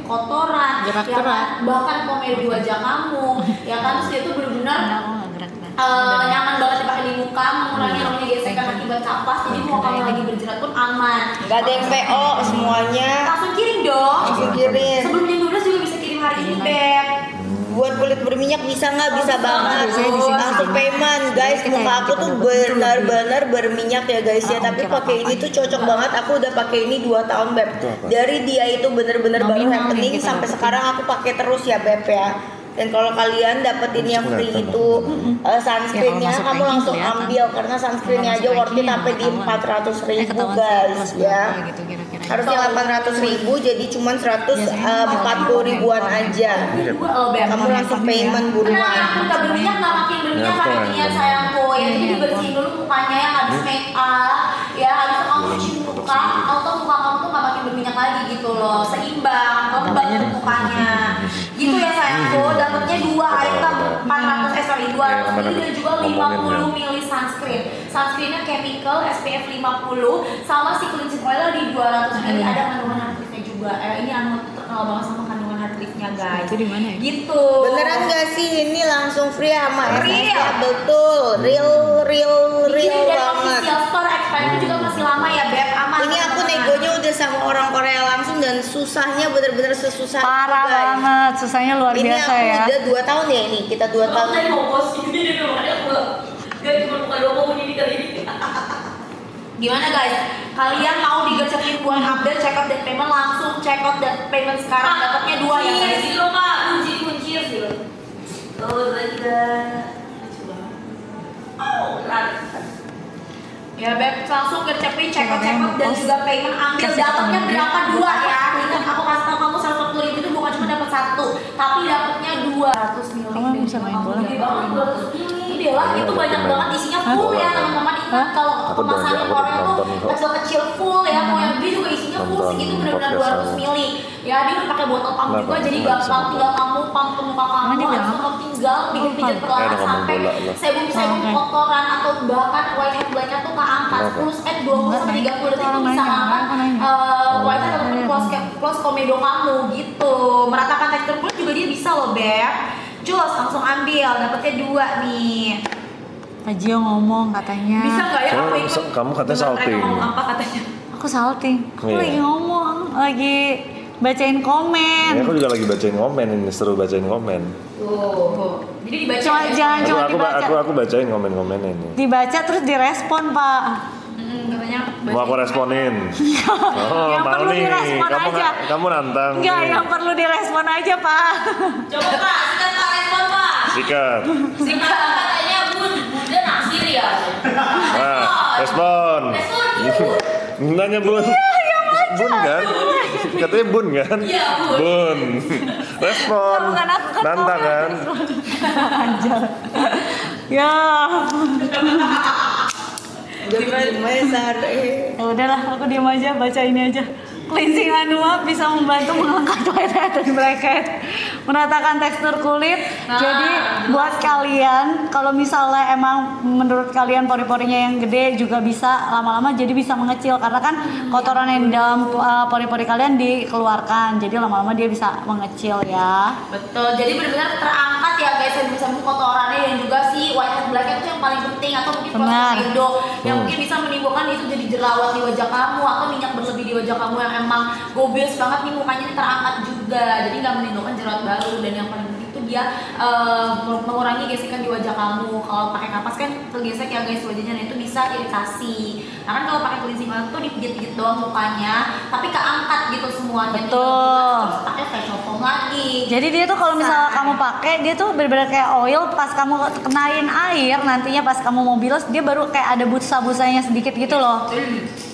kotoran, gerak-gerak, bahkan komedo di wajah kamu, ya kan, terus dia tuh benar-benar nyaman banget dipakai di muka, mengurangi namanya gesekan akibat kapas, jadi mau kamu lagi berjerat pun aman. Gak ada yang PO semuanya. Langsung kirim dong. Langsung kirim. Sebelum jam 12 juga bisa kirim hari ini, Beb. Buat kulit berminyak bisa nggak? Bisa banget. Langsung payment guys. Muka aku tuh benar-benar berminyak ya guys ya. Tapi pakai ini tuh cocok banget. Aku udah pakai ini 2 tahun Beb. Dari dia itu benar-benar baru happening sampai sekarang aku pakai terus ya Beb ya. Dan kalau kalian dapetin yang free itu sunscreennya, kamu langsung ambil karena sunscreennya aja worth it sampai di 400.000 guys ya. Harusnya 800.000 jadi cuma 140 ribuan aja. Kamu langsung payment buruan. Karena udah berminyak nggak makin berminyak pastinya sayangku ya. Jadi dibersihin dulu mukanya yang habis make up ya, habis itu kamu cuci muka, atau muka kamu tuh nggak makin berminyak lagi gitu loh, seimbang, kamu bantu mukanya. Gitu ya sayangku, dapatnya 2 item 200 ml dan juga 50 ml sunscreen. Sunscreennya chemical SPF 50 sama si cleansing oil di 200 ml, ada kandungan hard liftnya juga. Ini anu terkenal banget sama kandungan hard liftnya guys. Itu di mana ya? Gitu. Beneran gak sih ini langsung free sama Free. ya? Betul, real Dari banget. official store, expirednya juga masih lama ya Beb, aman. Ini aku negonya udah sama orang Korea langsung dan susahnya bener-bener sesusah parah itu, guys. banget, susahnya luar Ini biasa aku ya. udah 2 tahun ya ini, kita 2 tahun. Saya mau post ini di rumahnya aku gak cuma buka doang ini kali ini. Gimana guys? Kalian mau digacekin buat update check out dan payment, langsung check out dan payment sekarang. Dapatnya 2 ya guys. Sih lo Pak, kunci sih lo. Oh, ya Beb, langsung gercepin check out dan juga payment, ambil dapatnya berapa 2 ya. Ingat aku kasih tau kamu 140.000 itu bukan cuma dapat 1, tapi dapatnya 200 ml. Kamu bisa main bola? Ini lah, itu banyak banget isinya full ya teman-teman. Ingat kalau kemasannya Korea tuh kecil-kecil full ya, mau yang gede juga isinya full sih, itu benar-benar 200 ml. Ya dia udah pakai botol pump juga, jadi gampang tinggal kamu pump ke muka kamu, langsung kamu tinggal pijit perlahan sampai sebum-sebum kotoran atau bahkan whitehead blacknya tuh keangkat 20 sampai 30 detik itu bisa angkat whitehead ataupun close komedo kamu gitu. Meratakan tekstur kulit juga dia bisa loh Beb. Jos, langsung ambil, dapetnya 2 nih. Kak Gio ngomong katanya. Bisa nggak ya aku ikut? Kamu katanya salting. Ngomong apa katanya? Aku salting. Aku Iya. lagi ngomong, lagi bacain komen. Ya, aku juga lagi bacain komen ini, seru bacain komen. Tuh. Jadi dibaca. Jangan cuma dibaca. Aku bacain komen-komen ini. Dibaca terus direspon, Pak. Katanya. Mau aku responin. Oh, Yang mau perlu nih. direspon aja. Kamu nantang. Enggak, nih. yang perlu direspon aja, Pak. Coba Pak, sikat Pak, respon Pak. Sikat. Sikat katanya bunda naksir ya. Nah, respon. Nanya Bun. Bun kan? Katanya Bun kan? Iya, Bun. Bun. Respon. Bukan aku kan Nantang kan? Anjir. Ya. Ya udahlah, aku diam aja, baca ini aja. Cleansing Anua bisa membantu mengangkat whitehead dan blackhead, meratakan tekstur kulit. Jadi buat kalian, kalau misalnya emang menurut kalian pori-porinya yang gede juga bisa lama-lama jadi bisa mengecil karena kan kotoran yang di dalam pori-pori kalian dikeluarkan. Jadi lama-lama dia bisa mengecil ya. Betul, jadi benar-benar terangkat ya guys, sebelum kotorannya dan juga si whitehead blackhead itu yang paling penting, atau mungkin komedo yang mungkin bisa menimbulkan itu jadi jerawat di wajah kamu atau minyak berlebih di wajah kamu yang emang gobes banget nih mukanya, ini terangkat juga, jadi nggak menimbulkan jerawat baru. Dan yang paling penting itu dia mengurangi gesekan di wajah kamu. Kalau pakai kapas kan tergesek ya guys wajahnya, nah itu bisa iritasi. Nah kan kalau pakai cleansing oil tuh dipijit-pijit doang mukanya, tapi keangkat gitu semuanya. Betul. Terus pakai facial foam lagi. Jadi dia tuh kalau misalnya kamu pakai, dia tuh bener-bener kayak oil. Pas kamu kenain air, nantinya pas kamu mau bilas, dia baru kayak ada busa-busanya sedikit gitu loh.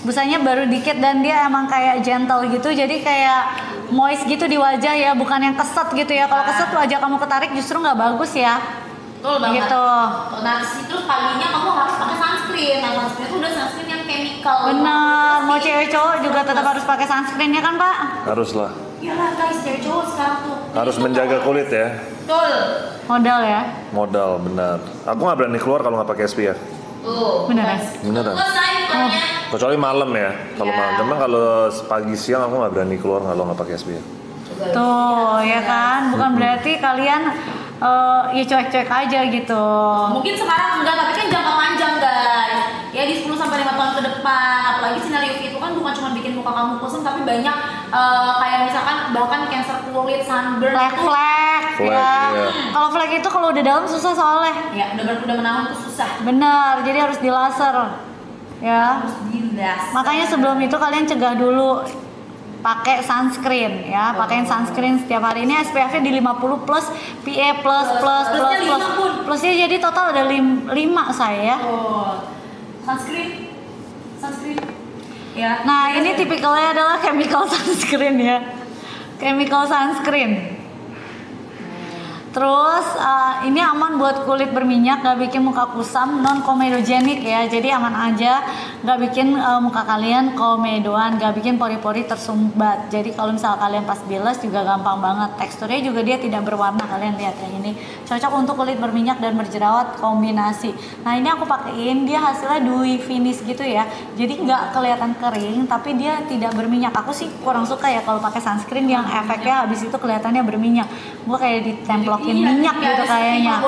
Busanya baru dikit dan dia emang kayak gentle gitu, jadi kayak moist gitu di wajah ya, bukan yang keset gitu ya. Kalau keset wajah kamu ketarik justru nggak bagus ya. Betul banget. Gitu. Nah terus paginya kamu harus pakai sunscreen. Nah sunscreen itu udah sunscreen yang chemical. Bener, mau cewek cowok juga tetap harus pakai sunscreen ya kan Pak? Haruslah. Iyalah guys, cewek cowok sekarang tuh. Harus menjaga kulit ya. Betul. Modal ya. Modal benar. Aku nggak berani keluar kalau nggak pakai SPF. Tuh. Beneran. Beneran. Selesai bukannya. Kecuali malam ya. Kalau Ya. malam, cuman kalau pagi siang aku nggak berani keluar kalau nggak pakai SPF. Coba guys. Tuh ya kan, bukan berarti kalian ya cuek-cuek aja gitu. Mungkin sekarang enggak, tapi kan jangka panjang guys. Ya di 10 sampai 5 tahun ke depan, apalagi sinar UV itu kan bukan cuma bikin muka kamu kusam, tapi banyak kayak misalkan bahkan cancer kulit, sunburn, Flek Flek, ya. iya. Kalau flek itu kalau udah dalam susah soalnya. ya udah menahun tuh susah. Bener, jadi harus di laser. Ya. Harus dilas. Makanya sebelum itu kalian cegah dulu pakai sunscreen ya, pakein sunscreen setiap hari. Ini SPF-nya di 50 plus, PA plus. Plusnya 5 pun. Plusnya jadi total ada 5 saya. Oh, sunscreen. Ya. Nah ini tipikalnya adalah chemical sunscreen ya, chemical sunscreen. Terus ini aman buat kulit berminyak, gak bikin muka kusam, non komedogenik ya, jadi aman aja, gak bikin muka kalian komedoan, gak bikin pori-pori tersumbat. Jadi kalau misal kalian pas bilas juga gampang banget, teksturnya juga dia tidak berwarna, kalian lihat yang ini, cocok untuk kulit berminyak dan berjerawat kombinasi. Nah ini aku pakein, dia hasilnya dewy finish gitu ya, jadi nggak kelihatan kering, tapi dia tidak berminyak. Aku sih kurang suka ya kalau pakai sunscreen yang efeknya habis itu kelihatannya berminyak. Gue kayak ditemplok minyak gitu kayaknya.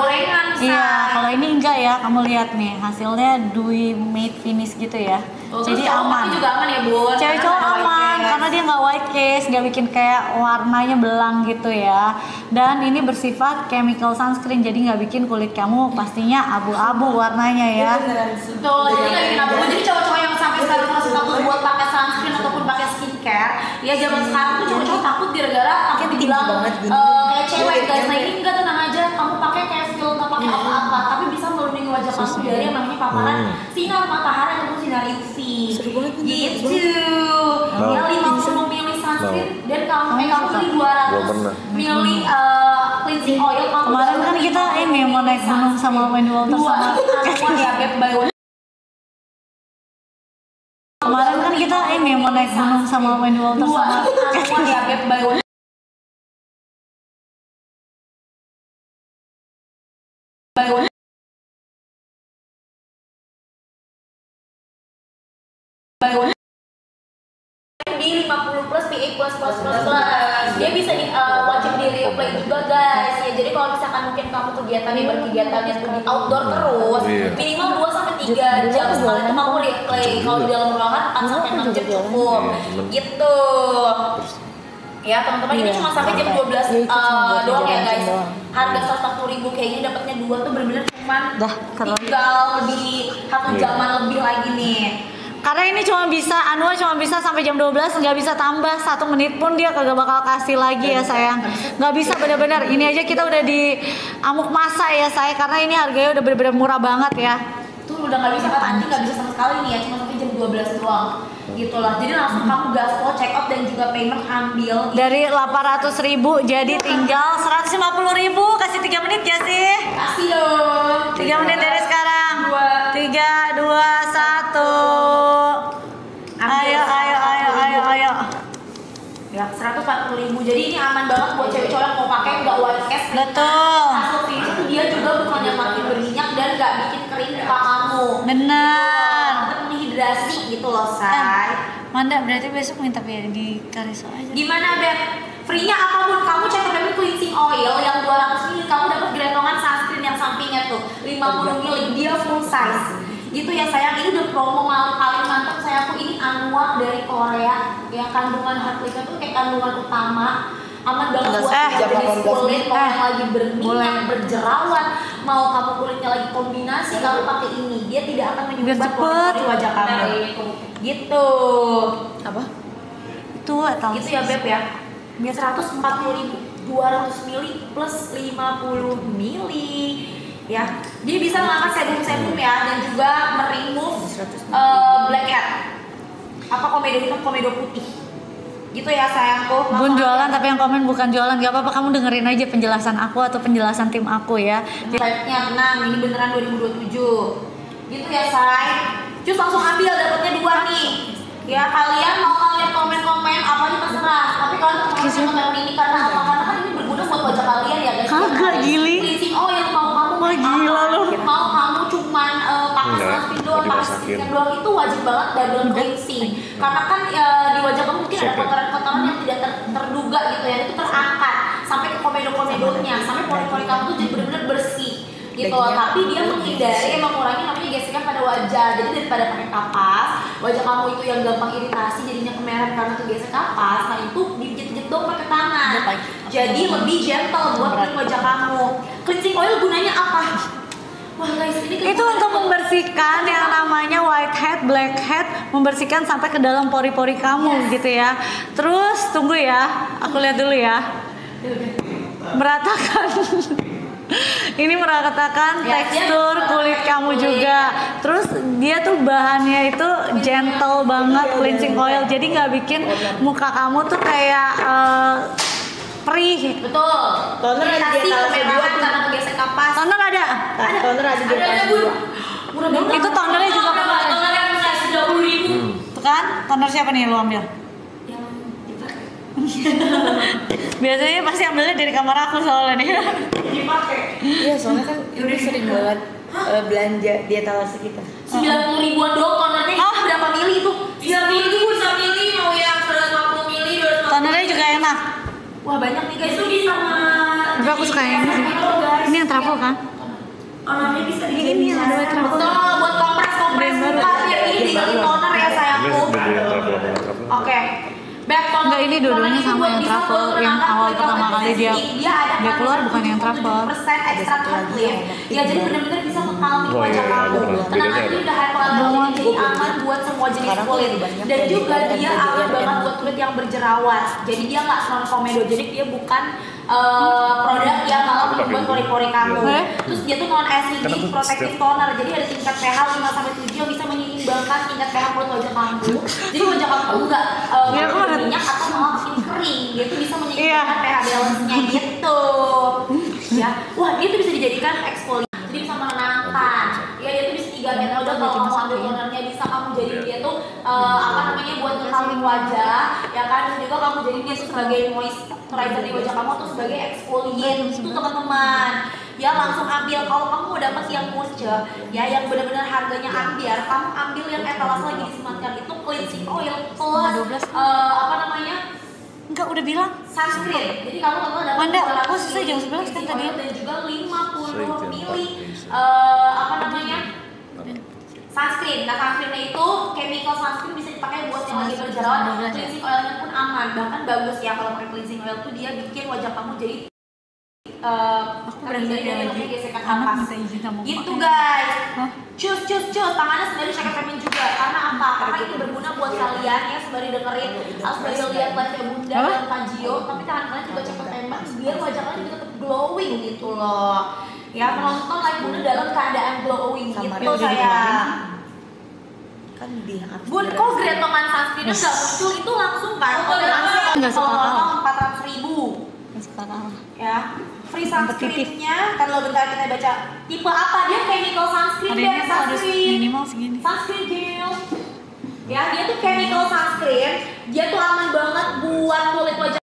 Iya, kalau ini enggak ya, kamu lihat nih hasilnya dewy matte finish gitu ya. Jadi aman. Juga aman ya Bun. Cewek cowok aman karena dia nggak white case, nggak bikin kayak warnanya belang gitu ya. Dan ini bersifat chemical sunscreen, jadi nggak bikin kulit kamu pastinya abu-abu warnanya ya. Betul, jadi nggak bikin abu. Jadi cowok-cowok yang sampai sekarang masih takut buat pakai sunscreen ataupun pakai skincare, ya zaman sekarang tuh cowok-cowok takut gara-gara takut dibilang kayak cewek guys. Nah ini enggak, tenang aja, kamu pakai kayak feel nggak pakai apa-apa, tapi bisa melindungi wajah kamu dari yang namanya paparan sinar matahari ataupun sinar UV. Gitu. Ya 50 ml sunscreen dan kamu beli 200 ml cleansing oil. Kemarin kan kita ini mau naik gunung sama Wendy Walter sama Kemarin kan kita ini mau naik gunung sama Wendy Walter sama di 50 plus PA plus dia bisa wajib di replay juga guys ya. Jadi kalau misalkan mungkin kamu kegiatannya berkegiatannya di outdoor terus minimal 2 sampai 3 jam sekali itu kamu replay. Kalau di dalam ruangan 4 sampai 6 jam cukup gitu ya teman-teman. Ini cuma sampai jam 12 doang ya guys. Harga 140.000 kayaknya dapatnya 2 tuh bener-bener cuman tinggal di 1 jaman lebih lagi nih. Karena ini cuma bisa, Anua cuma bisa sampai jam 12, nggak bisa tambah 1 menit pun dia kagak bakal kasih lagi ya sayang. Nggak bisa bener-bener, ini aja kita udah di amuk masa ya saya, karena ini harganya udah bener-bener murah banget ya. Tuh udah nggak bisa kan, nanti nggak bisa sama sekali nih ya, cuma sampai jam 12 doang gitu lah. Jadi langsung kamu gaspol, check out dan juga payment ambil. Dari 800.000 jadi tinggal 150.000, kasih 3 menit ya sih? Kasih dong. 3 menit dari sekarang. 3, 2, 1. Ayo. Ya 140.000. Jadi ini aman banget buat cewek-cewek yang mau pakai nggak white cast. Betul. Hasil finish itu dia juga bukan yang makin berminyak dan nggak bikin kering muka kamu. Benar. Tetap menghidrasi gitu loh say. Manda berarti besok minta biar di Kariso aja. Gimana Beb? Free-nya apapun kamu cek Beb cleansing oil yang 200 ml kamu dapat gelantongan sunscreen yang sampingnya tuh 50 ml dia full size. Gitu ya sayang, ini udah promo paling mantap sayangku. Ini Anua dari Korea yang kandungan hard liquid tuh kayak kandungan utama, aman banget buat jenis kulit mau yang lagi berminyak, berjerawat, mau kamu kulitnya lagi kombinasi, kamu pakai ini dia tidak akan menyumbat pori wajah kamu. Gitu. Apa? Itu atau gitu ya Beb ya. 140.000 200 ml plus 50 ml ya. Dia bisa mengangkat sebum-sebum ya dan juga meremove blackhead. Apa komedo hitam, komedo putih. Gitu ya sayangku. Bun jualan tapi yang komen bukan jualan, gak apa-apa, kamu dengerin aja penjelasan aku atau penjelasan tim aku ya. Type-nya tenang, ini beneran 2027. Gitu ya say. Cus langsung ambil, dapatnya 2 nih. Ya kalian mau kalian komen-komen apa aja terserah. Tapi kalian komen ini karena apa? Karena kan ini berguna buat wajah kalian ya guys. Kagak gili. Cleansing oil mau kamu gila lu. Mau kamu cuman pakai sunscreen doang, pakai skincare doang, itu wajib banget double cleansing. Karena kan di wajah kamu mungkin ada kotoran-kotoran yang tidak terduga gitu ya. Itu komedo-komedonya sampai pori-pori kamu tuh jadi benar-benar bersih gitu loh. Tapi dia menghindari mengurangi namanya gesekan pada wajah. Jadi daripada pakai kapas, wajah kamu itu yang gampang iritasi jadinya kemerahan karena kegesek kapas, nah itu dijit-jit dong pakai tangan. Jadi lebih gentle buat wajah kamu. Cleansing oil gunanya apa? Wah guys, ini itu untuk membersihkan yang namanya whitehead, blackhead, membersihkan sampai ke dalam pori-pori kamu gitu ya. Terus tunggu ya, aku lihat dulu ya. Meratakan. Ini meratakan tekstur kulit kamu juga. Terus dia tuh bahannya itu gentle banget, cleansing oil. Jadi nggak bikin muka kamu tuh kayak perih. Betul. Toner ada di atas kemerahan karena kegesek kapas. Toner ada? Toner ada di atas dua. Murah banget. Itu tonernya juga kemarin. Toner yang ngasih 20.000. Tuh kan, toner siapa nih lu ambil? Yang dipakai. Biasanya pasti ambilnya dari kamar aku soalnya nih. Dipakai. Iya, soalnya kan ini sering banget belanja di etalase kita. 90 ribuan doang tonernya itu berapa mili itu? 90 ribu bisa milih mau yang 150 mili, 250. Tonernya juga enak. Wah banyak nih guys, itu bisa sama. Tapi aku suka yang ini sih. Ini yang truffle kan? Tonernya bisa Ini yang ada white truffle. Betul, buat kompres Brand baru. biar ini tinggal toner ya sayangku. Oke. Back toner. Enggak, ini dua-duanya sama yang truffle. Yang awal pertama kali dia keluar bukan yang truffle. 7% extra clear. Ya jadi benar-benar bisa mengkalmi Oh, wajah iya, kamu. iya, Tenang aja, ini udah hypoallergenic jadi aman buat semua jenis kulit. Dan juga dia awet banget buat kulit yang berjerawat. Jadi dia nggak non komedogenic, dia bukan produk yang malah membuat pori-pori kamu. Terus dia tuh non acidic protective toner. Jadi ada tingkat pH 5-7 yang bisa menyeimbangkan tingkat pH kulit wajah kamu. Jadi wajah kamu nggak berminyak atau malah makin kering. Dia tuh bisa menyeimbangkan pH balance-nya gitu. Ya, wah dia tuh bisa dijadikan exfoliant. Jadi bisa menenangkan. Ya dia tuh bisa 3 meter. Udah kalau kamu ambil tonernya bisa kamu jadi dia tuh buat ngekalmin wajah, ya kan. Terus juga kamu jadi dia tuh sebagai moisturizer di wajah kamu atau sebagai exfoliant itu teman-teman. Ya langsung ambil kalau kamu mau dapat yang moisture, ya yang benar-benar harganya ambiar, kamu ambil yang etalase lagi disematkan itu cleansing oil plus Enggak, udah bilang sunscreen. Jadi kamu kalau dapat Wanda, aku selesai jam 11 kan tadi. dan juga 50 mili sunscreen. Nah sunscreennya itu chemical sunscreen bisa dipakai buat yang lagi berjerawat. Cleansing oilnya pun aman, bahkan bagus ya kalau pakai cleansing oil tuh dia bikin wajah kamu jadi aku berani dari gesekan anak kapas. minta izin sama Gitu Pak. guys. Cus tangannya sembari pakai payment juga. Karena apa? Karena itu berguna buat kalian ya sembari dengerin, sembari lihat live Bunda dan Tajio, tapi tangan kalian juga cepet tembak biar wajah kalian juga tetap glowing gitu loh. Ya menonton live Bunda dalam keadaan glowing gitu sayang. Kan di atas. Bun, kok Gretongan sunscreen nggak muncul itu langsung kan? Nggak suka kalah. 400.000 Sekarang ya. Free sunscreen-nya kan lo bentar kita baca tipe apa dia chemical sunscreen ada dan ini tuh harus sunscreen minimal segini. sunscreen gel ya dia tuh chemical sunscreen, dia tuh aman banget buat kulit wajah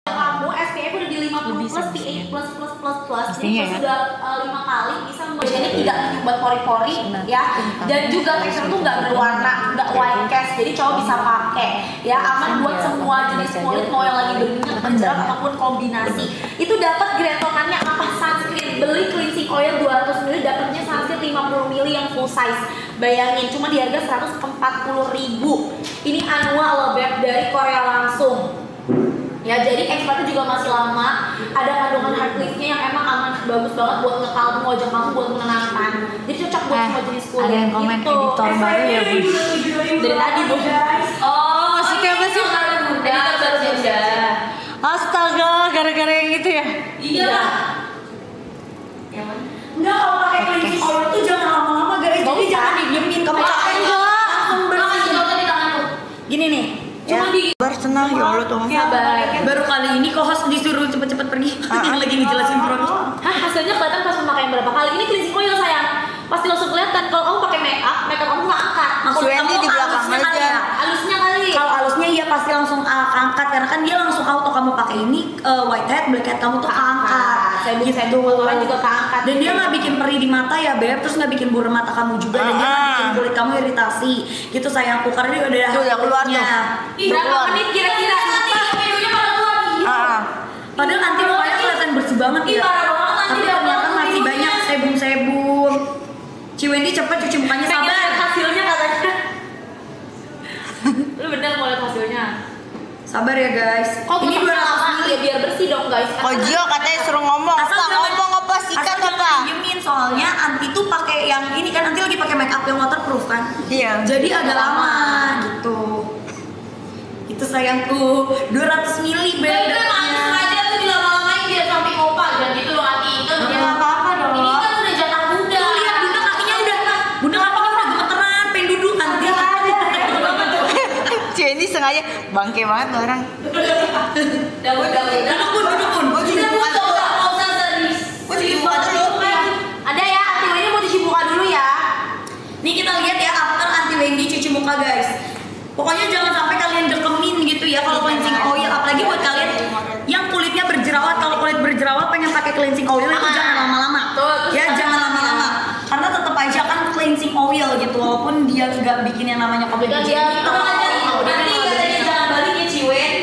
kamu. SPF udah di 50 plus PA+++++. Jadi Pastinya ya. sudah 5 kali bisa jadi tidak menyumbat pori-pori ya, dan juga tekstur tuh nggak berwarna, nggak white cast, jadi cowok bisa pakai ya, aman buat semua jenis kulit mau yang lagi berminyak, berjerawat ataupun kombinasi. Itu dapat gretongannya apa? Sunscreen. Beli cleansing oil 200 ml dapatnya sunscreen 50 ml yang full size. Bayangin cuma di harga 140.000. Ini Anua loh Beb, dari Korea langsung. Ya jadi ekspornya juga masih lama. Ada kandungan hard liftnya yang emang aman, bagus banget buat ngekalm wajah kamu, buat menenangkan. Jadi cocok buat semua jenis kulit. Ada yang komen gitu. editor baru ya Bu. Dari tadi Bu. Oh, maksudnya apa sih? Editor baru Bunda. Astaga, gara-gara yang itu ya? Iya. Enggak, kalau pakai cleansing oil tuh jangan lama-lama guys. Jadi jangan didiemin. Kamu capek enggak. langsung bersih. Di tanganku. Gini nih. Cuma di Tenang ya Allah Tuhan. Baru kali ini kok host disuruh cepet-cepet pergi yang lagi ngejelasin produk. Hah, hasilnya kelihatan pas memakai berapa kali. Ini cleansing oil sayang. Pasti langsung kelihatan kalau kamu pakai make up kamu nggak angkat. Mas Wendy di belakang Alusnya kali aja. ya. Alusnya kali. Kalau alusnya iya pasti langsung angkat karena kan dia langsung auto kamu pakai ini whitehead, blackhead kamu tuh angkat. Saya orang juga keangkat. Dan dia nggak bikin perih di mata ya Beb, terus nggak bikin buram mata kamu juga, dan dia nggak bikin kulit kamu iritasi. Gitu sayangku, karena dia udah Tuh, udah keluar hasilnya. tuh. Berapa menit kira-kira? Videonya pada keluar. Padahal nanti pokoknya banget Ih, ya. parah banget, Tapi anjir, ternyata aku masih videonya. banyak sebum-sebum. Ciwendi cepet cuci mukanya, Pengen sabar. lihat hasilnya katanya. Lu bener mau lihat hasilnya? Sabar ya guys. Kok Ini ini 200 lama ml. ya biar bersih dong guys. Kojio katanya suruh ngomong Asal apa, jangan- ngomong apa, sikat asal jangan apa. diemin, soalnya Anti tuh pakai yang ini kan, Anti lagi pakai make up yang waterproof kan. Iya. Jadi agak lama gitu. Itu sayangku 200 ml Nah, itu emang sengaja tuh dilama-lamain biar samping opa dan gitu loh Ati. Itu Ya, nggak apa-apa dong. Ini kan udah jatah Bunda. Tuh lihat Bunda kakinya udah gemeteran, pengen duduk Anti. Ciwendi sengaja bangke banget tuh orang. Duduk pun. Kita buka nggak usah serius. Gua cuci muka dulu. Ada ya, Ati ini mau cuci muka dulu ya. Nih kita lihat ya after Anti Wendy cuci muka guys. Pokoknya jangan sampai kalian dekemin gitu ya kalau cleansing oil, apalagi buat kalian yang kulitnya berjerawat. Kalau kulit berjerawat pengen pakai cleansing oil itu jangan lama-lama. Tuh, Ya jangan lama-lama. Karena tetap aja kan cleansing oil gitu, walaupun dia nggak bikin yang namanya Tapi kan dia kollagen. tenang aja nih. Nanti katanya jangan balik ya Ciwen.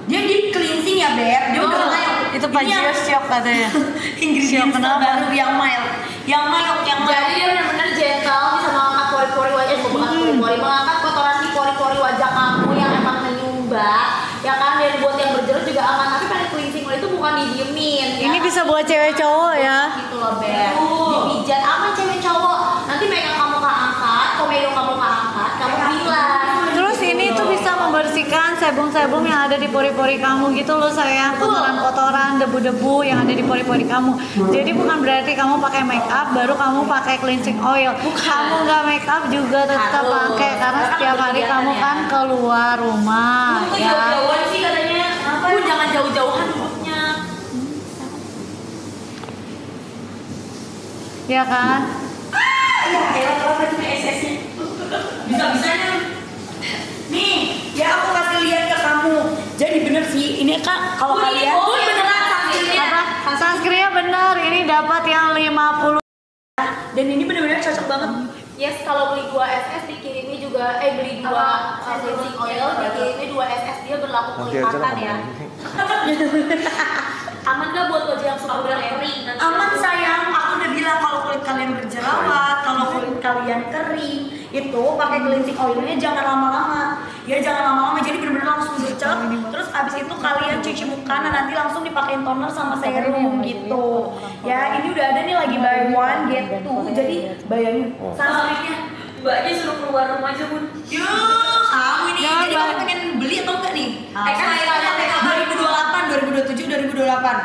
Dia di cleansing ya Beb. Dia udah Oh, kayak Itu Pak Gio shock katanya. ingredients kenapa? baru yang mild. Yang mild. Jadi dia benar-benar gentle, bisa mengangkat pori-pori wajah, bukan pori-pori, mengangkat kotoran di pori-pori wajah kamu yang emang menyumbat, ya kan? Dan buat yang berjerut juga aman. Tapi pada cleansing oil itu bukan didiemin. Ya. Ini bisa buat cewek cowok ya. Gitu loh Beb. Dipijat aman cewek cowok. Nanti makeup kamu keangkat, komedo kamu keangkat, kamu bilang. Terus ini tuh bisa membersihkan sebum-sebum yang ada di pori-pori kamu gitu loh sayang, kotoran-kotoran, debu-debu yang ada di pori-pori kamu. Jadi bukan berarti kamu pakai make up baru kamu pakai cleansing oil. Kamu nggak make up juga tetap Harus. pakai karena Karena setiap hari kegiatan kamu ya. kan keluar rumah Kok ya. jauh-jauhan sih katanya? Jangan jauh-jauhan duduknya. Ya kan? Ya elah kenapa cuma SS-nya. Bisa-bisanya. Nih, ya aku kasih lihat ke kamu. Jadi bener sih, ini kan kalau kalian beneran sunscreen-nya. Apa? Sunscreen-nya bener, ini dapat yang 50. dan ini bener-bener cocok banget. Yes, kalau beli 2 SS dikirimnya juga beli 2 cleansing oil dikirimnya 2 SS, dia berlaku Nanti aja lah kelipatan ya. Aman gak buat wajah yang suka udah kering? Nanti Aman sayang, aku udah bilang kalau kulit kalian berjerawat, kalau kulit kalian kering, itu pakai cleansing oilnya jangan lama-lama. Ya jangan lama-lama, jadi bener-bener langsung bercak. Terus abis itu kalian cuci muka, nah nanti langsung dipakein toner sama serum gitu. Ya ini udah ada nih lagi buy one get two, jadi bayangin sunscreennya. Mbaknya suruh keluar rumah aja Bun. Kamu ini, Jangan, jadi Mbak. kamu pengen beli atau enggak nih? Ah. Kan TK 2028, 2027, 2028.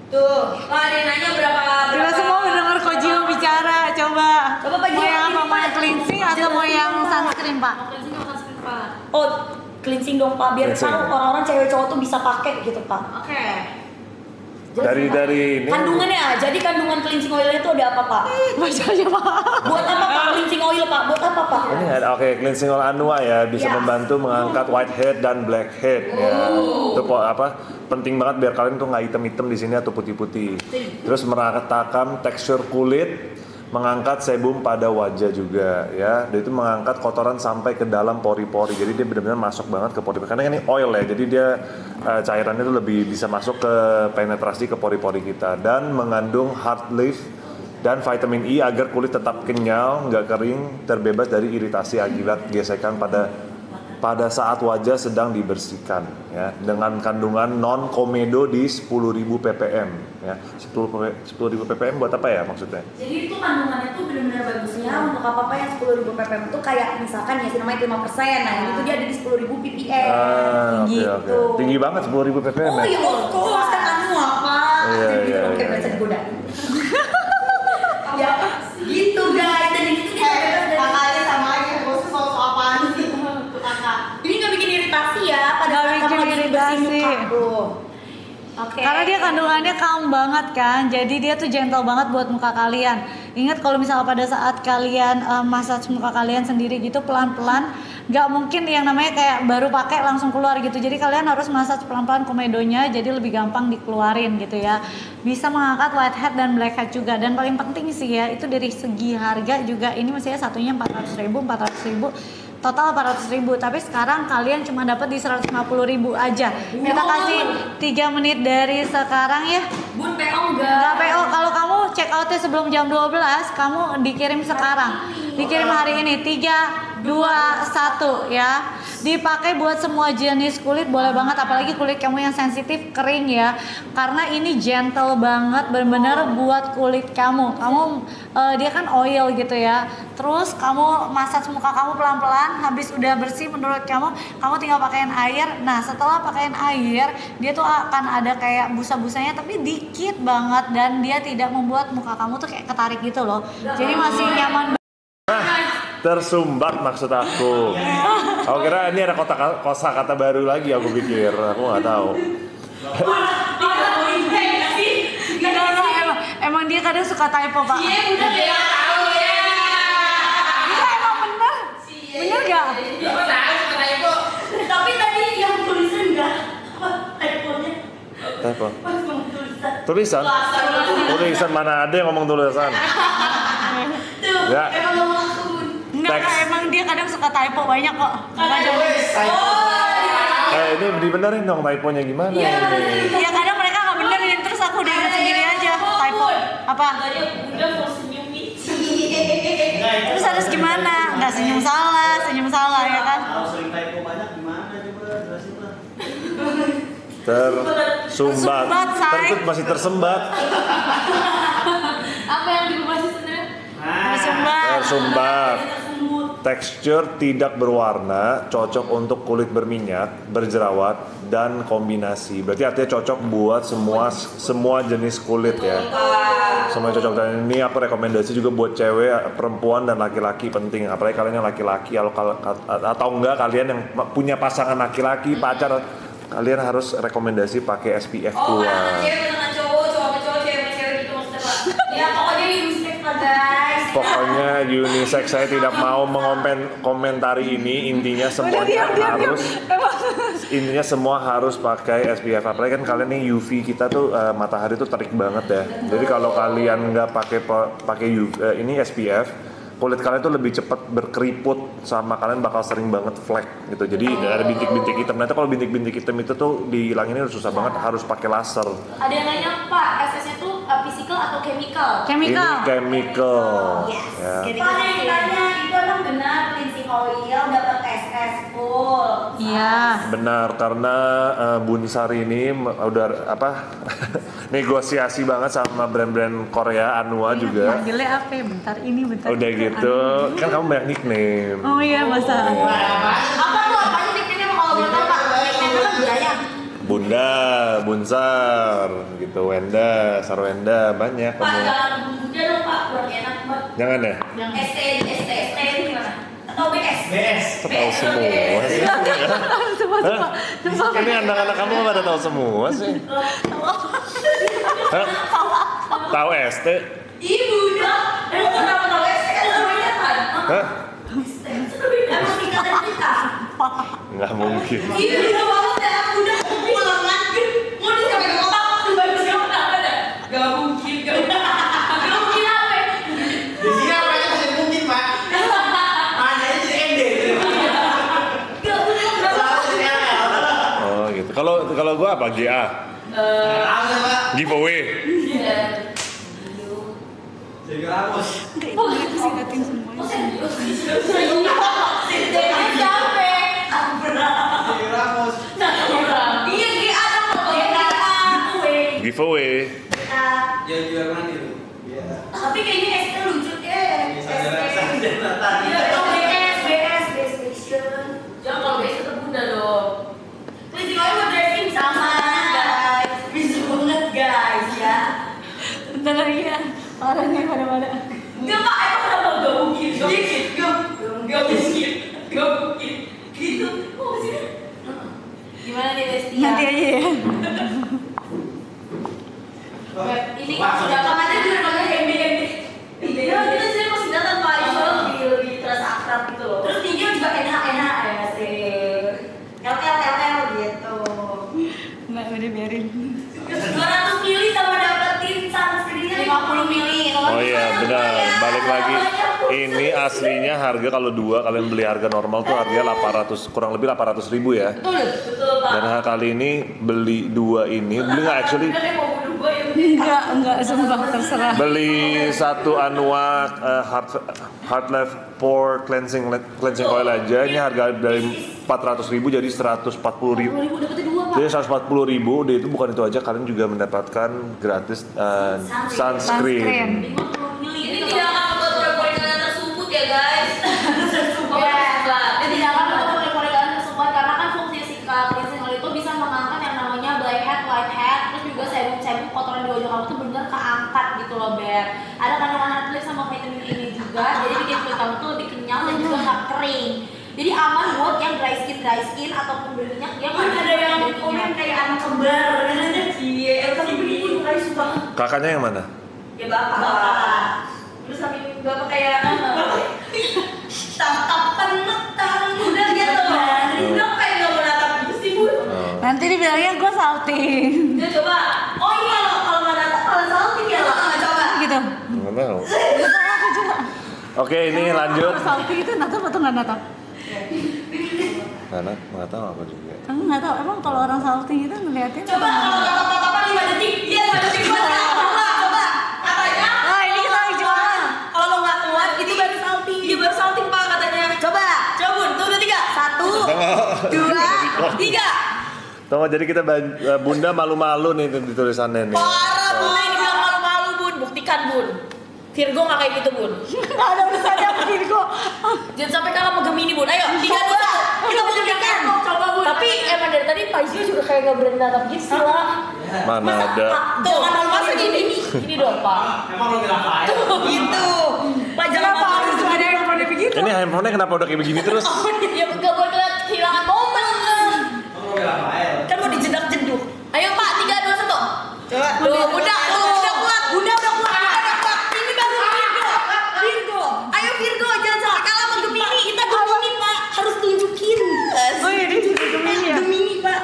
Tuh. Wah, ada yang nanya berapa Kita semua mendengar Kojio bicara, coba. Coba, Pak Mau Gio, yang ini, apa? Mau yang Pak. cleansing atau mau yang sunscreen Pak? Mau cleansing atau sunscreen Pak? Oh, cleansing dong Pak, biar Cleansing. kan orang-orang cewek cowok tuh bisa pakai gitu Pak. Oke. Jadi, Dari ini kandungannya, jadi kandungan cleansing oilnya itu ada apa Pak? Baca aja Pak. Buat apa Pak cleansing oil Pak? Buat apa Pak? ini ada cleansing oil Anua ya, bisa Ya. membantu mengangkat whitehead dan blackhead ya. Itu penting banget biar kalian tuh nggak hitam-hitam di sini atau putih-putih. Terus meratakan tekstur kulit, mengangkat sebum pada wajah juga ya. Dan itu mengangkat kotoran sampai ke dalam pori-pori. Jadi dia benar-benar masuk banget ke pori-pori. Karena ini oil ya, jadi dia cairannya itu lebih bisa masuk ke penetrasi ke pori-pori kita dan mengandung hard leaf dan vitamin E agar kulit tetap kenyal, nggak kering, terbebas dari iritasi akibat gesekan pada saat wajah sedang dibersihkan ya, dengan kandungan non komedo di 10.000 ppm ya. 10.000 ppm buat apa ya maksudnya? Jadi itu kandungannya tuh benar-benar bagusnya untuk apa-apa yang 10.000 ppm itu kayak misalkan ya sinamide 5%, nah ini tuh dia ada di 10.000 ppm. Oke, gitu. oke. Tinggi banget 10.000 ppm Oh ya. ya of course kan anu apa? Iya, Jadi gitu iya, dong, kayak iya. berasa digodain. Ya gitu guys, dan ini tuh dia bebas dari Kakaknya sama aja, bosnya soal apaan sih? Kakak. ini nggak bikin iritasi ya pada Nggak saat kamu bikin lagi bersihin iritasi. muka tuh. Oke. Karena dia kandungannya calm banget kan, jadi dia tuh gentle banget buat muka kalian. Ingat kalau misalnya pada saat kalian massage muka kalian sendiri gitu pelan-pelan, nggak mungkin yang namanya kayak baru pakai langsung keluar gitu. Jadi kalian harus massage pelan-pelan komedonya, jadi lebih gampang dikeluarin gitu ya. Bisa mengangkat whitehead dan blackhead juga. Dan paling penting sih ya, itu dari segi harga juga ini mestinya satunya 400.000, 400.000. total 800.000, tapi sekarang kalian cuma dapat di 150.000 aja. Kita kasih 3 menit dari sekarang ya. Bun PO Nggak enggak? PO, kalau kamu check outnya sebelum jam 12, kamu dikirim sekarang. Dikirim hari ini 3, 2, 1 ya. Dipakai buat semua jenis kulit boleh banget, apalagi kulit kamu yang sensitif kering ya. Karena ini gentle banget, bener-bener buat kulit kamu. Dia kan oil gitu ya. Terus kamu massage muka kamu pelan-pelan, habis udah bersih menurut kamu tinggal pakaiin air. Nah, setelah pakaiin air, dia tuh akan ada kayak busa-busanya tapi dikit banget dan dia tidak membuat muka kamu tuh kayak ketarik gitu loh. Jadi masih nyaman. Tersumbat maksud aku. Aku kira ini ada kosakata baru lagi, aku pikir. Aku nggak tahu. Emang dia kadang suka typo, Pak. Iya, udah deh tahu ya. Iya, emang bener. Bener gak? Aku tahu suka typo. Tapi tadi yang tulisan enggak apa typonya? Typo. Pas ngomong tulisan. Tulisan? Tulisan mana ada yang ngomong tulisan? Tuh, Ya. emang ngomong aku. Enggak, Teks. emang dia kadang suka typo banyak kok. Ini dibenerin dong typonya gimana ini? Ya kadang mereka nggak benerin, terus aku udah ingat sendiri aja typo. Apa? Katanya udah mau senyum Michi. Terus harus gimana? Nggak senyum salah ya kan? Kalau sering typo banyak gimana coba jelasin lah. Tersumbat. Tersumbat, say. Masih tersembat. Apa yang diubah sih sebenarnya? Tersumbat. Tersumbat. Tekstur tidak berwarna, cocok untuk kulit berminyak, berjerawat, dan kombinasi. Berarti artinya cocok buat semua jenis kulit ya. Semua cocok, dan ini aku rekomendasi juga buat cewek, perempuan, dan laki-laki penting. Apalagi kalian yang laki-laki atau enggak kalian yang punya pasangan laki-laki, pacar, kalian harus rekomendasi pakai SPF Oh, keluar. cewek dengan cowok, cowok sama cowok, cewek sama cewek gitu maksudnya Pak. Ya pokoknya unisex lah guys. Pokoknya unisex, saya tidak mau mengomentari ini. Intinya semuanya intinya semua harus pakai SPF. Apalagi kan kalian nih UV kita tuh matahari tuh terik banget ya. Jadi kalau kalian nggak pakai ini SPF, kulit kalian tuh lebih cepat berkeriput sama kalian bakal sering banget flek gitu. Jadi ada bintik-bintik hitam. Nanti kalau bintik-bintik hitam itu tuh dihilanginnya udah susah banget, harus pakai laser. Ada yang nanya Pak, SS-nya tuh physical atau chemical? Chemical. Ini chemical. Yes. Ya. Pak ada yang tanya, itu emang benar cleansing oil dapat SS full? Iya. Benar, karena Bunsar ini udah negosiasi banget sama brand-brand Korea, Anua juga. Manggilnya apa ya? Bentar ini, bentar. Udah gitu, kan kamu banyak nickname. Oh iya, masa. Apa tuh? Apanya nickname-nya kalau boleh tahu Pak? Nickname-nya kan budaya. Bunda, Bunsar, gitu, Wenda, Sarwenda, banyak Pak, kamu. jangan Bunda dong Pak, kurang enak Pak. Jangan ya? Yang ST ini gimana? Atau BS? BS. Tahu semua sih. Hah? Ini anak-anak kamu nggak pada tahu semua sih. Hah? Tahu ST? Ibu dong, emang kenapa tahu ST kan namanya kan? Hah? ST, emang tingkatan kita. Nggak mungkin. Ibu udah banget ya, udah pulang lagi. Mau disampai ke otak, baru siapa kenapa dah? Gak mungkin, gak mungkin apa ya? Di sini apanya masih mungkin pak? Hanya jadi MD. Gak mungkin kenapa? Oh gitu. Kalau gua apa? GA? Apa pak? Giveaway. Jadi Ramos. Singkatin semua. Jangan sampai. Jadi Ramos. Iya, GA dong, GA. Giveaway. Yang juara mana itu? Iya. Tapi kayaknya ST lucu deh. Sadar tadi. Iya, dong, BS Station. Jangan kalau BS tetap Bunda dong. Cleansing oil buat dressing sama guys. Bisa banget guys ya. Bentar lagi ya. Orangnya pada-pada. Enggak Pak, emang kenapa gak mungkin? Gak mungkin. Gak mungkin. Gitu. Oh sih. Gimana nih Besti? Nanti aja ya. Ini datang aja di rumahnya MB. Ya kita sih masih datang Pak, insya Allah lebih terasa akrab gitu loh. Terus tinggi juga enak ya sih. LL gitu. Nggak, udah biarin. 200 mili sama dapetin sunscreennya 50 mili. Oh iya benar, balik lagi. Ini aslinya harga kalau dua kalian beli harga normal tuh harganya 800 kurang lebih 800 ribu ya. Betul Pak. Dan kali ini beli dua ini beli nggak actually? Enggak, sumpah terserah. Beli satu Anua Hard Life Pore Cleansing Oil aja ini harga dari 400 ribu jadi 140 ribu. Dapetnya dua Pak. Jadi 140 ribu, udah itu bukan itu aja, kalian juga mendapatkan gratis sunscreen. Ini tidak akan membuat pori-pori kalian tersumbat ya guys. Ini tidak akan membuat pori-pori kalian tersumbat karena kan fungsi si cleansing oil itu bisa mengangkat yang namanya blackhead, whitehead, terus juga sebum-sebum kotoran di wajah kamu tuh bener keangkat gitu loh Ber. Ada kandungan hard sama vitamin ini juga, jadi bikin kulit kamu tuh lebih kenyal dan juga nggak kering. Jadi aman buat yang dry skin ataupun berminyak. Dia kan ada yang komen kayak anak kembar. Iya, tapi begini guys suka. Kakaknya yang mana? Ya bapak. Terus sampai bapak kayak tatap penetan udah gitu. Udah kayak nggak mau natap gitu sih Bu. Nanti dibilangnya gue salting. Ya coba. Oh iya kalau nggak natap kalau salting ya lah. Coba. Gitu. Nggak tahu. Oke, ini lanjut. Salting itu natap atau nggak natap? Karena nggak tahu apa juga. Kamu nggak tahu emang kalau orang salting itu ngeliatin. Coba kalau tatap-tatapan 5 detik. Iya 5 detik buat coba. Katanya. Wah ini kita lagi jualan. Kalau lo nggak kuat itu baru salting. Iya baru salting Pak katanya. Coba Bun. Tuh udah 3. 1, 2, 3. Tunggu, jadi kita Bunda malu-malu nih di tulisannya nih. Parah Bun, ini bilang malu-malu Bun. Buktikan Bun. Virgo nggak kayak gitu Bun. Nggak ada urusannya sama Virgo. Jangan sampai kalah sama Gemini Bun. Ayo 3, 2, 1. Kita buktikan. Coba Bun. Tapi emang dari tadi Pak Zio juga kayak nggak berani natap gitu sih lah. Mana ada? Tuh, masa gini? Gini dong Pak. Emang lo bilang apa? Gitu. Pak jangan Kenapa harus ada yang pada begitu? Ini handphonenya kenapa udah kayak begini terus? Ya nggak boleh kelihatan kehilangan momen. Emang lo bilang apa? Kan mau dijedak-jeduk. Ayo Pak, 3, 2, 1. Coba. Tuh, udah kuat. Udah kuat. Ini baru Virgo. Ayo Virgo, jangan sampai kalah sama Gemini. Kita Gemini Pak, harus tunjukin. Oh iya dia juga Gemini ya? Gemini Pak.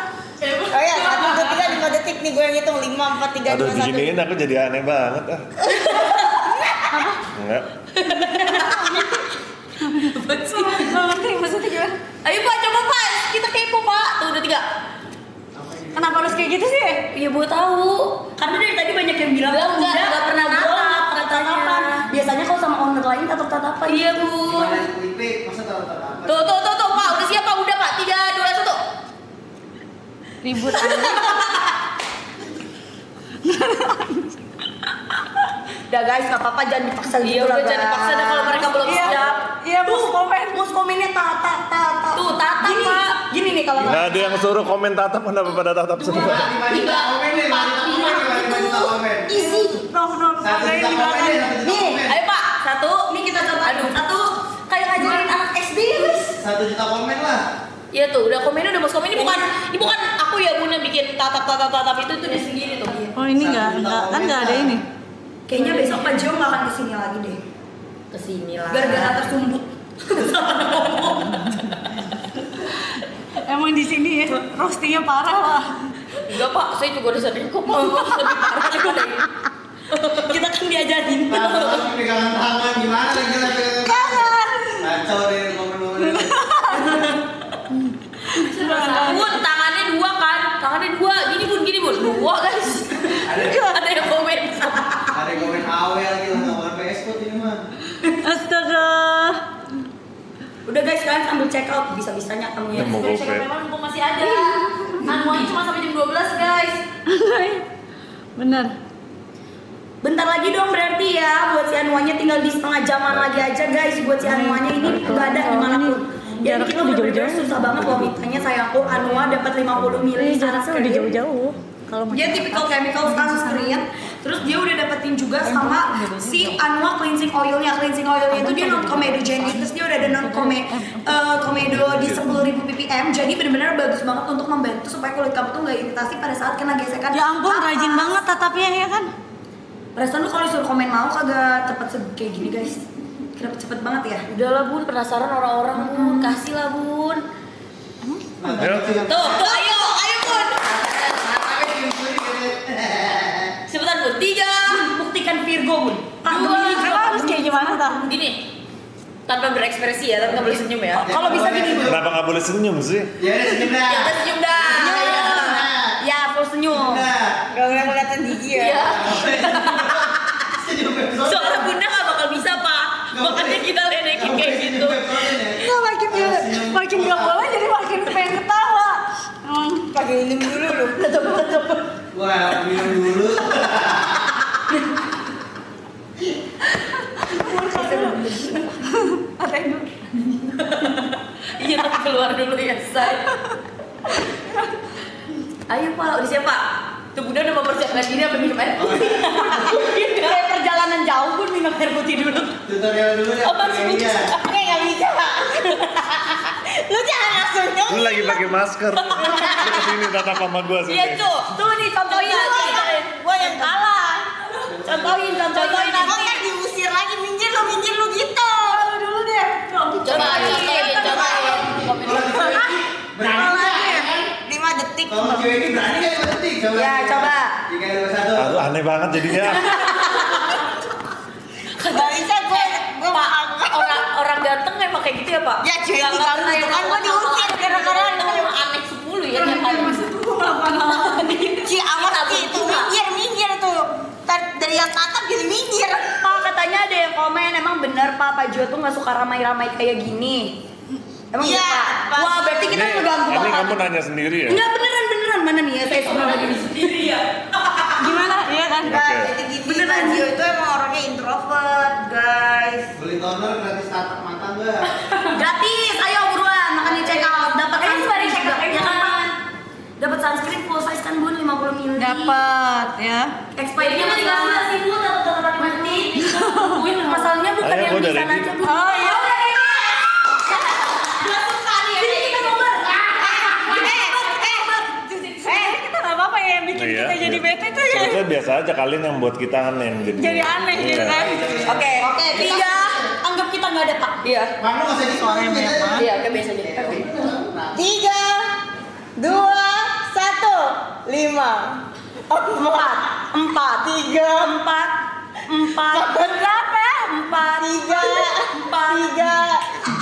Oh ya, 1, 2, 3, 5 detik nih gue yang hitung 5, 4, 3, 2, 1. Aduh, diginiin aku jadi aneh banget ah. Enggak. Nggak ngerti maksudnya gimana? Ayo Pak, coba Pak. Kita kepo Pak. Tuh udah 3. Kenapa harus kayak gitu sih? Iya buat tahu. Karena dari tadi banyak yang bilang nggak pernah natap tatapan. Biasanya kalau sama owner lain tatap tatapan. Iya Bun. Mana kulipe, masa tahu apa? Tuh Pak, udah siap Pak, udah Pak. 3, 2, 1. Ribut aja. Udah guys, nggak apa-apa, jangan dipaksa gitu lah. Jangan dipaksa deh kalau mereka belum siap. Iya, mus komennya tatap. Tuh tatap Pak. Gini nih kalau Nggak ada yang suruh komen tatap, kenapa pada tatap semua? 5 juta komen deh, 5 juta komen. Easy. No, 1 juta komen deh, 1 juta Nih, komen. ayo Pak. 1. Nih kita coba. Aduh, 1. Kayak ngajarin anak SD ya guys. 1 juta komen lah. Iya tuh, udah komennya udah mau komen. Ini bukan aku ya Bun yang bikin tatap itu dia sendiri tuh. Oh ini nggak kan nggak ada ini. Kayaknya besok Pak Jo nggak akan kesini lagi deh. Kesini lah. Gara-gara tersumbut. Emang di sini ya roastingnya parah lah. Enggak Pak, saya juga udah sadar kok Pak. Lebih parah juga deh. Kita kan diajarin. Nah, pegangan tangan gimana nih kita pegangan? Kacau deh komen-komen. Bun, tangannya 2 kan? Tangannya 2. Gini Bun. 2 guys. Ada yang komen. Ada yang komen awel lagi lah, nggak PS code ini mah. Astaga. Udah guys, kalian sambil check out bisa-bisanya kamu ya. Mau Cek GoPay. memang mumpung masih ada. Anuannya cuma sampai jam 12 guys. Bener. Bentar lagi dong berarti ya, buat si Anuanya tinggal di setengah jaman lagi aja guys. Buat si Anuanya ini nggak ada dimanapun. Jadi kita udah bener-bener susah banget loh mintanya sayangku. Anua dapat 50 mili Jaraknya udah jauh-jauh. Kalau mau Dia typical chemical sunscreen. Terus dia udah dapetin juga sama si Anua cleansing oilnya. Cleansing oilnya itu dia non comedogenic. Terus dia udah ada non komedo di 10.000 ppm. Jadi benar-benar bagus banget untuk membantu supaya kulit kamu tuh nggak iritasi pada saat kena gesekan. Ya ampun, rajin banget tatapnya ya kan? Perasaan lu kalau disuruh komen mau kagak cepet kayak gini guys. Kira cepet banget ya. Udahlah Bun, penasaran orang-orang Bun. Kasih lah Bun. Tuh, ayo Bun. Sebentar Bun, 3. Buktikan Virgo Bun. Emang harus kayak gimana tah? Gini, Tanpa berekspresi ya, tapi nggak boleh senyum ya. Kalau bisa gini. Kenapa nggak boleh senyum sih? Ya udah senyum dah. Ya udah senyum dah. Ya, full senyum. Dah. Gak boleh kelihatan gigi ya. Iya. Senyum episode. Soalnya bunda gak bakal bisa pak. Makanya kita ledekin kayak gitu. Nggak, makin nggak boleh jadi makin pengen ketawa. Pakai minum dulu lu. Wah, minum dulu. Atain dulu. Iya tapi keluar dulu ya say. Ayo pak, udah siap pak? Tuh bunda udah mempersiapkan diri apa minum air putih? Kayak perjalanan jauh pun minum air putih dulu. Tutorial dulu deh. Apa sih? Kayak nggak bisa pak. Lu jangan langsung nyong. Lu lagi pakai masker. Lu kesini tatap sama gua sih. Iya tuh nih contohin aja. Gua yang kalah. Contohin nanti. Gua kan diusir lagi minggir lu gitu. Kalau dulu deh. Coba contohin. Berani nggak? 5 detik. Kalau cewek ini berani nggak 5 detik? Coba. Ya, coba. 3, 2, 1. Aduh, aneh banget jadinya. Gak bisa gue orang ganteng emang kayak gitu ya pak? Ya cuy, ganteng itu kan gue diusir gara-gara itu emang aneh 10 ya tiap hari. Ci amat Ci itu minggir tuh. Dari yang tatap jadi minggir. Pak, katanya ada yang komen, emang bener Pak Jo tuh nggak suka ramai-ramai kayak gini. Emang Iya, iya Pak? Wah, berarti kita Ini ngeganggu kamu banget. nanya sendiri ya? Enggak, beneran mana nih ya, saya sebenarnya lagi Sendiri ya. gimana? Iya kan? Enggak, Oke. jadi gini. Beneran Gio itu emang orangnya introvert, guys. Beli toner gratis tatap mata nggak? Gratis, ayo buruan, makanya check out. Dapat Ini cuma di check out ya aja kan? kan? Dapat sunscreen full size kan Bun, 50 ml. Dapat ya. Expirednya masih lama sih Bu, dapat 5 menit. Masalahnya bukan Ayo, yang gua di udah sana ready. aja Bu. Oh iya. Sini kita nobar. Kita nggak apa-apa ya yang bikin Iya, kita jadi iya. bete tuh ya. Sebetulnya biasa aja, kalian yang buat kita aneh Jadi aneh gitu kan. Oke, Tiga, anggap kita nggak ada Pak. Iya. Pak lu nggak usah Suaranya banyak banget. Iya, oke biasa aja. 3, 2, 1, 5, 4, 4, 3, 4, berapa? 4, 3, 2,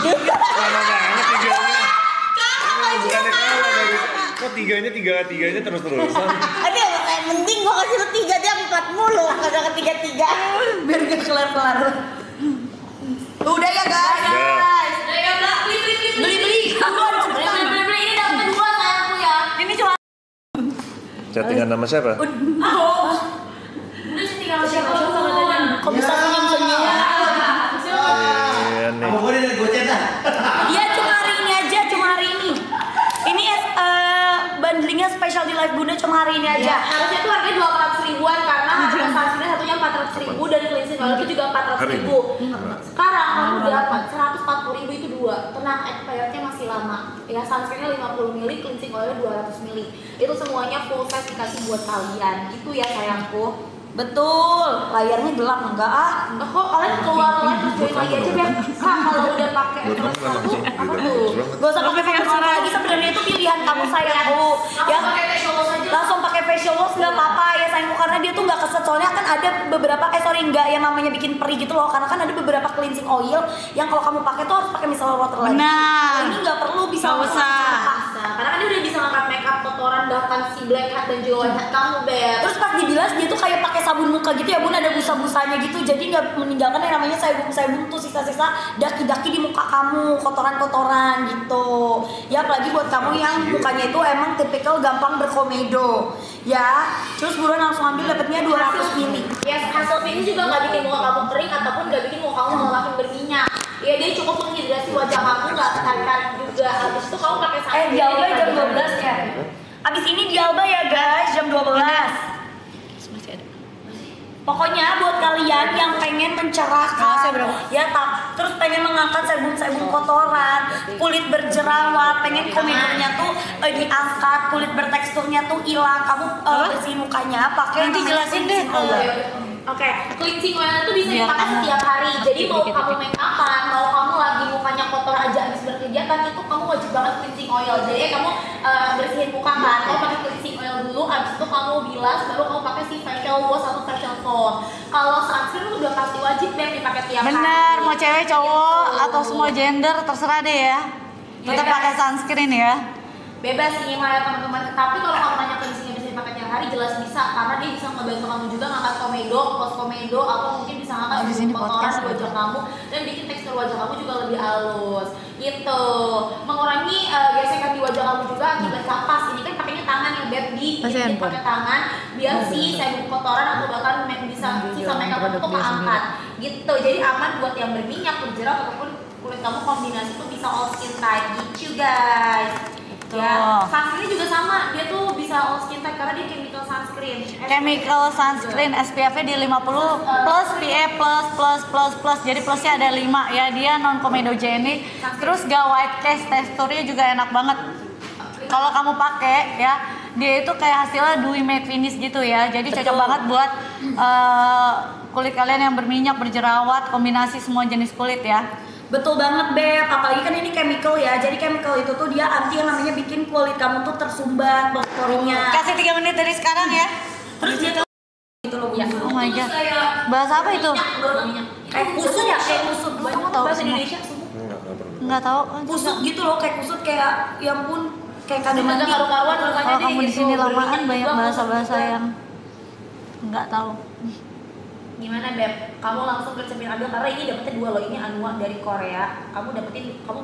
Lama banget tiganya. Bukannya kalah dari kok tiganya terus-terusan. Aduh, mending gua kasih lu 3 dia 4 mulu, kagak ketiga-tiga. biar gak kelar-kelar. Udah ya guys. Udah. Beli. Beli. Ini dapat 2 sayangku ya. Ini cuma Chattingan nama siapa? Udah sih tinggal siapa katanya. kok bisa senyum-senyum. Iya nih. Apa boleh dari gocet dah? Iya cuma hari ini aja, cuma hari ini. Ini bundlingnya spesial di live Bunda cuma hari ini Ya, aja. harusnya tuh harganya 200 ribuan karena harga sunscreen satunya 400 ribu dan cleansing oil itu juga 400 ribu. Sekarang kamu dapat 140 ribu itu 2. Tenang, expirednya masih lama. Ya sunscreennya 50 ml, cleansing oil 200 ml. Itu semuanya full size dikasih buat kalian. Itu ya sayangku. Betul, layarnya gelap enggak ah? Kok kalian keluar live terus join lagi aja biar Kak kalau udah pakai Buat terus kamu satu langsung apa beda, tuh? bagus banget. Gak usah pakai foundation lagi, sebenarnya itu pilihan kamu sayangku. Yang pakai facial wash aja. Langsung pakai facial wash nggak apa-apa ya sayangku karena dia tuh nggak keset soalnya kan ada beberapa nggak yang namanya bikin perih gitu loh karena kan ada beberapa cleansing oil yang kalau kamu pakai tuh harus pakai micellar water lagi. Benar. Kalau ini nggak perlu bisa Nggak langsung usah. pakai. Nah, karena kan dia udah bisa ngangkat makeup kotoran bahkan si black hat dan juga white hat kamu Beb. Terus pas dibilas dia tuh kayak pakai sabun muka gitu ya Bun, ada busa-busanya gitu jadi nggak meninggalkan yang namanya sebum tuh sisa-sisa daki-daki di muka kamu, kotoran-kotoran gitu. Ya apalagi buat kamu yang mukanya itu emang tipikal gampang berkomedo ya. Terus buruan langsung ambil dapatnya 200 ml. Ya hasil ini juga nggak bikin muka kamu kering ataupun nggak bikin muka kamu makin berminyak. Ya dia cukup menghidrasi wajah kamu nggak ketarik juga. Habis itu kamu pakai Di Alba jam 12 ya. Abis ini di Alba ya guys jam 12. Pokoknya buat kalian yang pengen mencerahkan ya terus pengen mengangkat sebum-sebum kotoran, kulit berjerawat, pengen komedonya tuh diangkat, kulit berteksturnya tuh hilang, kamu bersihin mukanya pakai Nanti jelasin deh. Oke, cleansing oil itu bisa dipakai setiap hari. Jadi mau kamu make upan, mau kamu lagi mukanya kotor aja habis berkegiatan itu kamu wajib banget cleansing oil. Jadi kamu bersihin muka kan, kamu pakai cleansing oil dulu, abis itu kamu bilas, baru kamu pakai si facial wash atau facial foam. Kalau sunscreen itu udah pasti wajib Beb dipakai tiap hari. Bener, mau cewek, cowok, atau semua gender terserah deh ya. Tetap pakai sunscreen ya. Bebas sih ya teman-teman. Tapi kalau kamu nanya kondisinya bisa dipakai tiap hari, jelas bisa karena dia bisa ngebantu kamu juga ngangkat komedo, pos komedo, atau mungkin bisa ngangkat kotoran di wajah kamu dan bikin tekstur wajah kamu juga lebih halus. Gitu. Mengurangi gesekan di wajah kamu juga akibat kapas. Ini kan pakainya tangan yang Beb di pakai tangan biar si sebum kotoran atau bahkan bisa sisa makeup itu keangkat. Gitu. Jadi aman buat yang berminyak, berjerawat ataupun kulit kamu kombinasi tuh bisa all skin type gitu guys. Ya, sunscreen juga sama, dia tuh bisa all skin type karena dia chemical sunscreen. Chemical sunscreen SPF-nya di 50 plus PA plus. Jadi plusnya ada 5 ya, dia non comedogenic. Terus gak white cast, teksturnya juga enak banget. Kalau kamu pakai ya, dia itu kayak hasilnya dewy matte finish gitu ya. Jadi cocok banget buat kulit kalian yang berminyak, berjerawat, kombinasi semua jenis kulit ya. Betul banget Beb, apalagi kan ini chemical ya. Jadi chemical itu tuh dia anti yang namanya bikin kulit kamu tuh tersumbat bakteri-nya. Kasih 3 menit dari sekarang ya. Terus dia gitu loh ya. Oh my god. Bahasa apa itu? Kayak kusut ya, kayak kusut. Kamu tahu bahasa semua? Indonesia Enggak tahu. Kusut gitu loh, kayak kusut kayak ya ampun kayak kagak mandi. Karu-karuan rupanya Kalau dia kamu di gitu, sini lamaan berminyak banyak juga, bahasa-bahasa kusut juga. yang enggak tahu. Gimana Beb? Kamu langsung gercepin ambil karena ini dapetnya 2 loh, ini Anua dari Korea. Kamu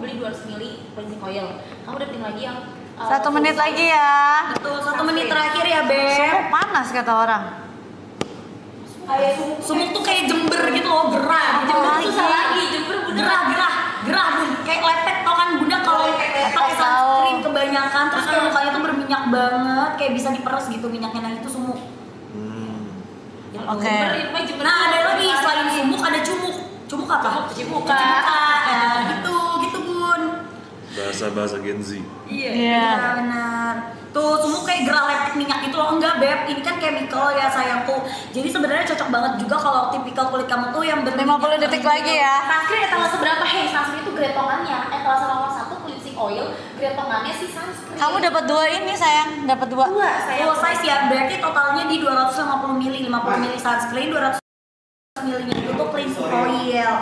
beli 200 ml cleansing oil. Kamu dapetin lagi yang 1 menit lagi ya. Betul, 1 menit terakhir ya Beb. Sumuk panas kata orang. Sumuk tuh kayak jember gitu loh, gerah. Jember tuh susah lagi, jember bunda. Gerah bun. Kayak lepek tau kan bunda kalau pakai sunscreen kebanyakan terus kayak mukanya tuh berminyak banget, kayak bisa diperes gitu minyaknya. Nah itu sumuk. Oke. Nah ada lagi selain sumuk ada cumuk. Cumuk apa? Cuci muka. Nah, gitu bun. Bahasa Gen Z. Iya. Benar. Tuh sumuk kayak gerah lepek minyak gitu loh. Enggak Beb, ini kan chemical ya sayangku. Jadi sebenarnya cocok banget juga kalau tipikal kulit kamu tuh yang 50 detik lagi ya. Sunscreen etalase berapa? Hei, sunscreen itu gretongannya. Etalase nomor 1 cleansing oil, gretongannya si sunscreen. Kamu dapat 2 ini sayang, dapat 2. Full size ya, berarti totalnya di 250 ml, 50 ml sunscreen, 200 ml itu tuh cleansing oil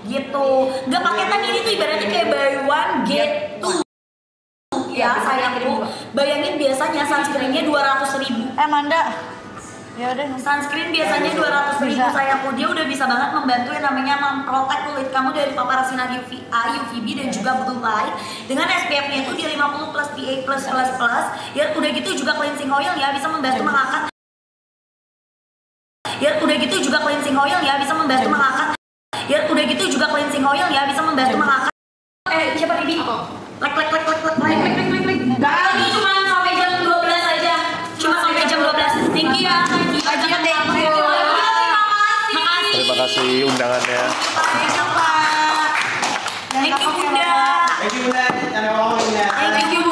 gitu. Nggak paketan ini tuh ibaratnya kayak buy one get two. Ya sayangku, bayangin biasanya sunscreennya 200.000. Manda. Ya udah. Sunscreen biasanya 200.000 sayangku. Dia udah bisa banget membantu yang namanya memprotek kulit kamu dari paparan sinar UVA, UVB dan juga blue light. Dengan SPF-nya itu di 50 plus PA+++. Ya udah gitu juga cleansing oil ya bisa membantu mengangkat. Ya udah gitu juga cleansing oil ya bisa membantu mengangkat. Ya udah gitu juga cleansing oil ya bisa membantu mengangkat. Siapa Bibi? Lek. Ini cuma sampai jam 12 aja. Cuma sampai jam 12. Thank you ya. Terima kasih undangannya. Thank you Bunda. Thank you, Bunda. Ada orang-orang ya. Thank you